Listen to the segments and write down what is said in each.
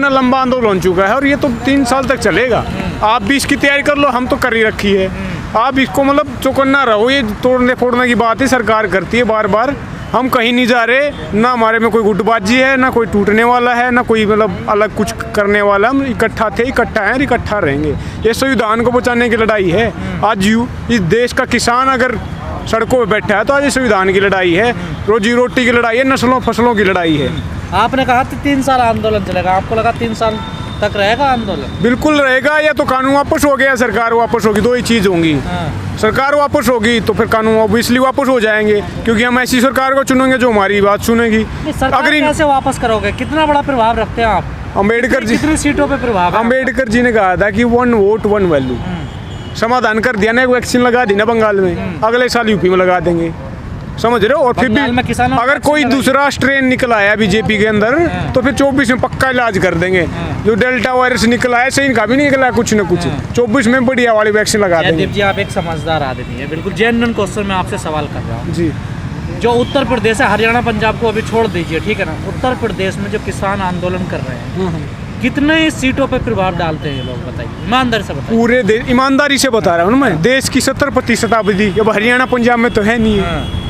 इतना लंबा आंदोलन हो चुका है और ये तो 3 साल तक चलेगा। आप भी इसकी तैयारी कर लो, हम तो कर ही रखी है। आप इसको मतलब चौकन्ना रहो, ये तोड़ने फोड़ने की बात ही सरकार करती है बार बार। हम कहीं नहीं जा रहे, ना हमारे में कोई गुटबाजी है, ना कोई टूटने वाला है, ना कोई मतलब अलग कुछ करने वाला। हम इकट्ठा थे, इकट्ठा हैं, इकट्ठा रहेंगे। ये संविधान को बचाने की लड़ाई है। आज इस देश का किसान अगर सड़कों पे बैठा है तो आज ये संविधान की लड़ाई है, रोजी रोटी की लड़ाई है, नस्लों फसलों की लड़ाई है। आपने कहा था 3 साल आंदोलन चलेगा, आपको लगा 3 साल तक रहेगा आंदोलन? बिल्कुल रहेगा। या तो कानून वापस हो गया, सरकार वापस होगी, 2 ही चीज़ होंगी। सरकार वापस होगी तो फिर कानून ऑब्वियसली वापस हो जाएंगे, क्योंकि हम ऐसी सरकार को चुनेंगे जो हमारी बात सुनेगी। अगर कैसे वापस करोगे? कितना बड़ा प्रभाव रखते हैं आप? अम्बेडकर जी, कितनी सीटों पे प्रभाव है? अम्बेडकर जी ने कहा था कि 1 वोट 1 वैल्यू। समाधान कर दिया ना, वैक्सीन लगा दी ना बंगाल में, अगले साल यूपी में लगा देंगे, समझ रहे हो। और फिर भी अगर कोई दूसरा स्ट्रेन निकला है बीजेपी के अंदर तो फिर 24 में पक्का इलाज कर देंगे। जो डेल्टा वायरस निकला है, सही इनका भी निकला है कुछ न कुछ, 24 में बढ़िया वाली वैक्सीन लगा देंगे। जी, आप एक समझदार आदमी है, बिल्कुल जेन्युइन क्वेश्चन मैं आपसे सवाल कर रहा हूँ जी। जो उत्तर प्रदेश है, हरियाणा पंजाब को अभी छोड़ दीजिए, ठीक है ना, उत्तर प्रदेश में जो किसान आंदोलन कर रहे हैं, कितने सीटों पे प्रभाव डालते हैं ये लोग, बताइए ईमानदारी से बताइए। पूरे देश, ईमानदारी से बता रहा हूँ मैं, देश की 70% आबादी अब हरियाणा पंजाब में तो है नहीं है।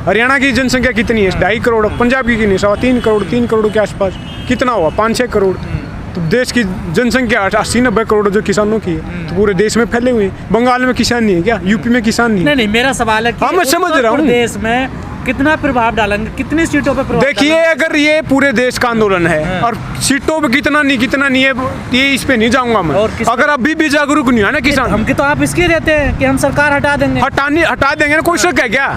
हरियाणा की जनसंख्या कितनी है? 2.5 करोड़। पंजाब की कितनी? 3.25 करोड़, 3 करोड़ के आसपास। कितना हुआ? 5-6 करोड़। तो देश की जनसंख्या 80-90 करोड़ जो किसानों की है, तो पूरे देश में फैले हुए हैं। बंगाल में किसान नहीं है क्या? यूपी में किसान नहीं है? नहीं, मेरा सवाल है कि मैं समझ रहा हूँ देश में कितना प्रभाव डालेंगे, कितनी सीटों पे प्रभाव? देखिए, अगर ये पूरे देश का आंदोलन है और सीटों पे कितना नहीं है, ये इस पे नहीं जाऊंगा मैं। अगर अभी भी जागरूक नहीं है ना किसान, हमकी तो आप इसके देते हैं कि हम सरकार हटा देंगे। हटा देंगे ना, कोई शक है क्या?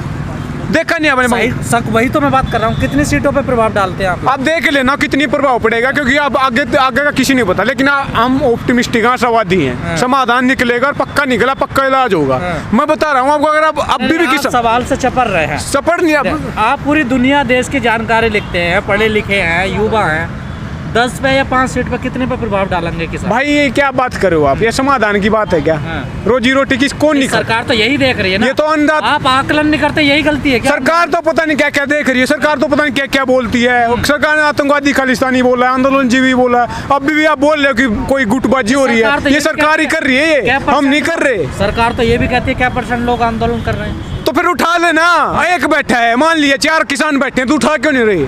देखा नहीं आपने? शक वही तो मैं बात कर रहा हूँ, कितनी सीटों पे प्रभाव डालते हैं आप देख लेना कितनी प्रभाव पड़ेगा, क्योंकि अब आगे का किसी नहीं पता। लेकिन हम ऑप्टिमिस्टिक आशावादी हैं, समाधान निकलेगा और पक्का निकला, पक्का इलाज होगा। मैं बता रहा हूँ आपको, अगर आप अब भी किसी सवाल से चपर रहे हैं, चपड़ नहीं। आप पूरी दुनिया देश की जानकारी लिखते हैं, पढ़े लिखे हैं, युवा हैं, 10 पे या 5 सीट पे कितने पे प्रभाव डालेंगे किसान? भाई ये क्या बात कर रहे हो आप? ये समाधान की बात है क्या? रोजी रोटी किस कौन नहीं? सरकार तो यही देख रही है ना। ये तो अंदाज, आप आकलन नहीं करते, यही गलती है क्या? सरकार तो पता नहीं क्या क्या देख रही है। सरकार तो पता नहीं क्या क्या बोलती है। सरकार ने आतंकवादी खालिस्तानी बोला है, आंदोलन जीवी बोला है। अब भी आप बोल रहे हो कि कोई गुटबाजी हो रही है। ये सरकार ही कर रही है, ये हम नहीं कर रहे। सरकार तो ये भी कहती है क्या % लोग आंदोलन कर रहे हैं, तो फिर उठा लेना। एक बैठा है, मान लिया 4 किसान बैठे हैं, तो उठा क्यों नहीं रही?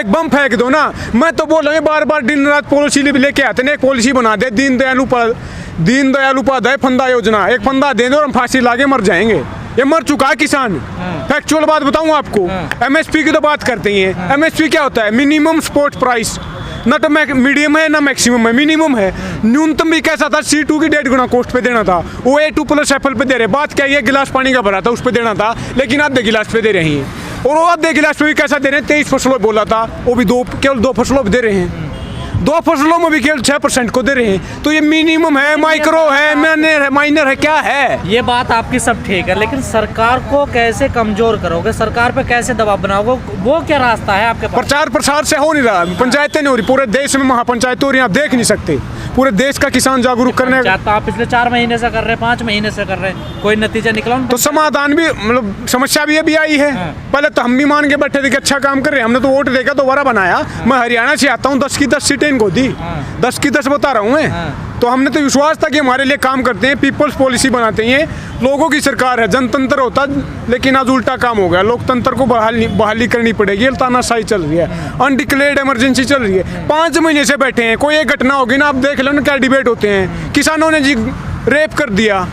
एक बम फेंक दो ना। मैं तो बोल रहा हूँ, बार बार दिन रात पॉलिसी लेके आते हैं। एक पॉलिसी बना दे, दीनदयाल उपाध्याय फंदा योजना, एक फंदा दे दो और हम फांसी लाके मर जाएंगे। ये मर चुका है किसान। फैक्चुअल बात बताऊं आपको, MSP की तो बात करते हैं। MSP क्या होता है? Minimum support price. ना तो मीडियम है ना मैक्सिमम है, मिनिमम है। न्यूनतम भी कैसा था? C2 की 1.5 गुना कॉस्ट पे देना था, वो A2+ FL पे दे रहे। बात क्या है? गिलास पानी का भरा था, उस पे देना था, लेकिन आधे गिलास पे दे रहे हैं। और वो आधे गिलास पे भी कैसा दे रहे हैं? 23 फसलों बोला था, वो भी केवल 2 फसलों पे दे रहे हैं। 2 फसलों में भी केवल 6% को दे रहे हैं। तो ये मिनिमम है, माइक्रो है, माइनर है, क्या है? ये बात आपकी सब ठीक है, लेकिन सरकार को कैसे कमजोर करोगे? सरकार पे कैसे दबाव बनाओगे? वो क्या रास्ता है आपके पास? प्रचार प्रसार से हो नहीं रहा, पंचायतें नहीं हो रही। पूरे देश में महापंचायतें हो रही हैं, आप देख नहीं सकते। पूरे देश का किसान जागरूक करने आप पिछले 4 महीने से कर रहे हैं, 5 महीने से कर रहे हैं, कोई नतीजा निकला? तो समाधान भी, मतलब समस्या भी अभी आई है। पहले तो हम भी मान के बैठे थे कि अच्छा काम कर रहे हैं, हमने तो वोट देकर दोबारा बनाया। मैं हरियाणा से आता हूँ, 10 की 10 सीटें इनको दी, 10 की 10 बता रहा हूँ मैं। तो हमने तो विश्वास था कि हमारे लिए काम करते हैं, पीपल्स पॉलिसी बनाते हैं, लोगों की सरकार है, जनतंत्र होता। लेकिन आज उल्टा काम हो गया, लोकतंत्र को बहाली करनी पड़ेगी। तानाशाही चल रही है, अनडिक्लेयर्ड इमरजेंसी चल रही है। 5 महीने से बैठे हैं, कोई एक घटना होगी ना, आप देख लो ना क्या डिबेट होते हैं। किसानों ने जी रेप कर दिया,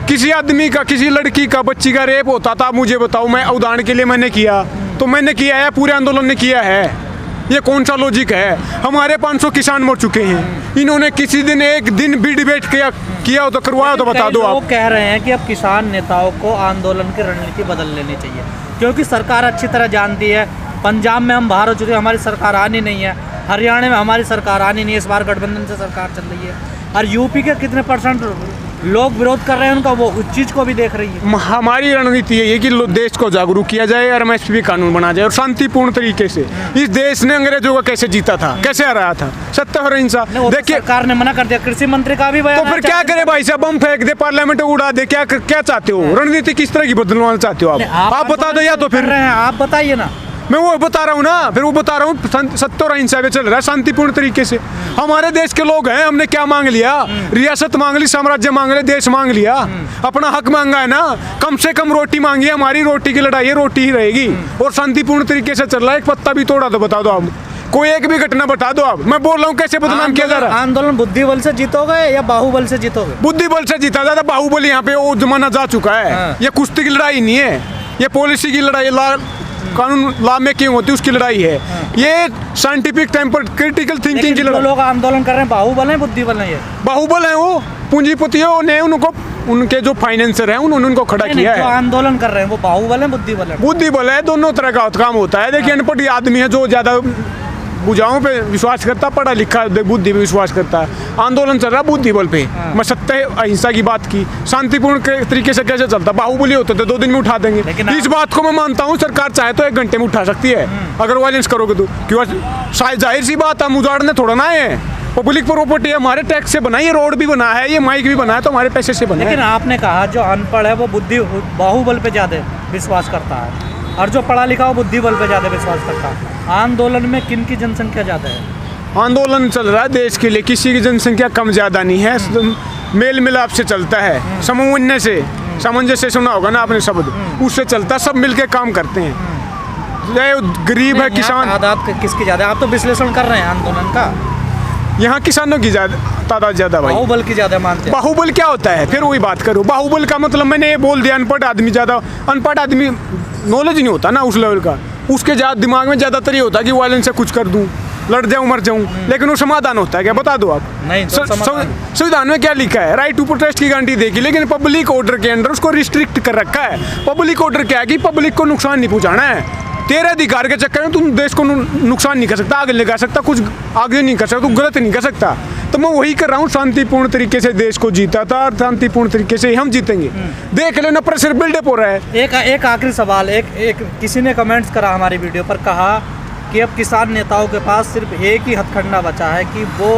किसी आदमी का, किसी लड़की का, बच्ची का रेप होता था। मुझे बताओ, मैं उदाहरण के लिए मैंने किया, तो मैंने किया है, पूरे आंदोलन ने किया है। ये कौन सा लॉजिक है? हमारे 500 किसान मर चुके हैं। इन्होंने किसी दिन एक दिन भी डिबेट किया हो तो करवाया तो बता दो। आप कह रहे हैं कि अब किसान नेताओं को आंदोलन की रणनीति बदल लेनी चाहिए, क्योंकि सरकार अच्छी तरह जानती है। पंजाब में हम बाहर हो चुके हैं, हमारी सरकार आनी नहीं है। हरियाणा में हमारी सरकार आनी नहीं है, इस बार गठबंधन से सरकार चल रही है। और यूपी के कितने % लोग विरोध कर रहे हैं उनका, वो उस चीज़ को भी देख रही है। हमारी रणनीति यही है कि देश को जागरूक किया जाए और MSP कानून बना जाए और शांतिपूर्ण तरीके से। इस देश ने अंग्रेजों को कैसे जीता था, कैसे हराया था? सत्य और अहिंसा। देखिए, सरकार ने मना कर दिया, कृषि मंत्री का भी बयान। तो फिर क्या करे भाई साहब? बम फेंक दे, पार्लियामेंट उड़ा दे, क्या चाहते हो? रणनीति किस तरह की बदलवाना चाहते हो आप बता दो। या तो फिर आप बताइए ना। मैं वो बता रहा हूँ ना, फिर वो बता रहा हूँ सत्य और अहिंसा पे चल रहा है शांतिपूर्ण तरीके से। हमारे देश के लोग हैं, हमने क्या मांग लिया? रियासत मांग ली, साम्राज्य मांग लिया, देश मांग लिया, अपना हक मांगा है ना। कम से कम रोटी मांगी है, हमारी रोटी की लड़ाई है, रोटी ही रहेगी और शांतिपूर्ण तरीके से चल रहा है। एक पत्ता भी तोड़ा तो बता दो आप, कोई एक भी घटना बता दो आप। मैं बोल रहा हूँ कैसे बदनाम किया जा रहा है। आंदोलन बुद्धि बल से जीतोगे या बाहुबल से जीतोगे? बुद्धि बल से जीता जाता, बाहुबल यहाँ पे वो जमाना जा चुका है। ये कुश्ती की लड़ाई नहीं है, ये पॉलिसी की लड़ाई, कानून लॉ मेकिंग होती है उसकी लड़ाई है। ये साइंटिफिक टाइम पर क्रिटिकल थिंकिंग की लड़ाई। लोग आंदोलन कर रहे हैं, बाहुबल है बुद्धि बल है? ये बाहुबल है, वो पूंजीपतियों ने उनको, उनके जो फाइनेंसर हैं उन्होंने उनको खड़ा किया जो है। आंदोलन कर रहे हैं वो बाहुबल है बुद्धि बल है? बुद्धि बल है, दोनों तरह का काम होता है। देखिए अनपढ़ आदमी है जो ज्यादा बुझाओं पे विश्वास करता, पढ़ा लिखा बुद्धि पे विश्वास करता है। आंदोलन चल रहा बुद्धि बल पे। मैं सत्य अहिंसा की बात की, शांतिपूर्ण तरीके से कैसे चलता? बाहुबली होते थे 2 दिन में उठा देंगे। इस बात को मैं मानता हूँ, सरकार चाहे तो 1 घंटे में उठा सकती है अगर वायलेंस करोगे तो। क्यों? जाहिर सी बात, हम उजाड़ने थोड़ा ना है, पब्लिक प्रॉपर्टी है, हमारे टैक्स से बना है, ये रोड भी बना है, ये माइक भी बना है, तो हमारे पैसे से बना है। लेकिन आपने कहा जो अनपढ़ है वो बुद्धि बाहुबल पे ज़्यादा विश्वास करता है और जो पढ़ा लिखा वो बुद्धि बल पे ज़्यादा विश्वास करता है। आंदोलन में किन की जनसंख्या ज़्यादा है? आंदोलन चल रहा है देश के लिए, किसी की जनसंख्या कम ज़्यादा नहीं है, मेल मिलाप से चलता है, समन्वय से, सामंजस्य सुना होगा ना आपने शब्द, उससे चलता है, सब मिलके काम करते हैं। चाहे गरीब है, किसान। तादाद किसकी ज़्यादा? आप तो विश्लेषण कर रहे हैं आंदोलन का। यहाँ किसानों की तादाद ज़्यादा भाई। बाहुबल की ज़्यादा मानते हैं। बाहुबल क्या होता है? फिर वही बात करूँ, बाहुबल का मतलब मैंने ये बोल दिया, अनपढ़ आदमी ज़्यादा, अनपढ़ आदमी नॉलेज नहीं होता ना उस लेवल का, उसके दिमाग में ज़्यादातर ये होता है कि वायलेंस से कुछ कर दूँ, लड़ जाऊँ, मर जाऊँ। लेकिन वो समाधान होता है क्या? बता दो आप। नहीं, संविधान में क्या लिखा है? राइट टू प्रोटेस्ट की गारंटी देगी, लेकिन पब्लिक ऑर्डर के अंदर उसको रिस्ट्रिक्ट कर रखा है। पब्लिक ऑर्डर क्या है कि पब्लिक को नुकसान नहीं पहुंचाना है। तेरे अधिकार के चक्कर में तुम देश को नुकसान नहीं कर सकता, आगे नहीं कर सकता, कुछ आगे नहीं कर सकता, तू गलत नहीं कर सकता। तो मैं वही कर रहा हूँ, शांतिपूर्ण तरीके से देश को जीता था और शांतिपूर्ण तरीके से हम जीतेंगे। देख लेना, प्रेशर बिल्डअप हो रहा है। एक आखिरी सवाल, एक किसी ने कमेंट्स करा हमारी वीडियो पर, कहा कि अब किसान नेताओं के पास सिर्फ एक ही हथकंडा बचा है कि वो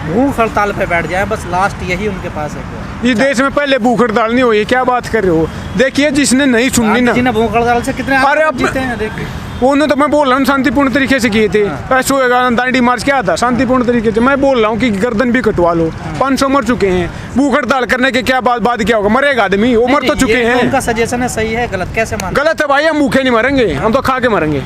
भूख हड़ताल पे बैठ जाए, बस लास्ट यही उनके पास है। इस देश में पहले भूख हड़ताल नहीं हुई, क्या बात कर रहे हो? देखिए जिसने नहीं सुननी ना, भूख हड़ताल से कितने जीते हैं देखिए। उन्होंने तो मैं बोल रहा हूँ शांतिपूर्ण तरीके से किए थे। ऐसा होगा दांडी मार्च क्या था? शांतिपूर्ण तरीके से। मैं बोल रहा हूँ कि गर्दन भी कटवा लो, 500 मर चुके हैं। भूख हड़ताल करने के क्या बाद क्या होगा? मरेगा आदमी, वो मर तो चुके हैं। उनका सजेशन है, सही है गलत कैसे मान? गलत है भाई, हम भूखे नहीं मरेंगे, हम तो खा के मरेंगे।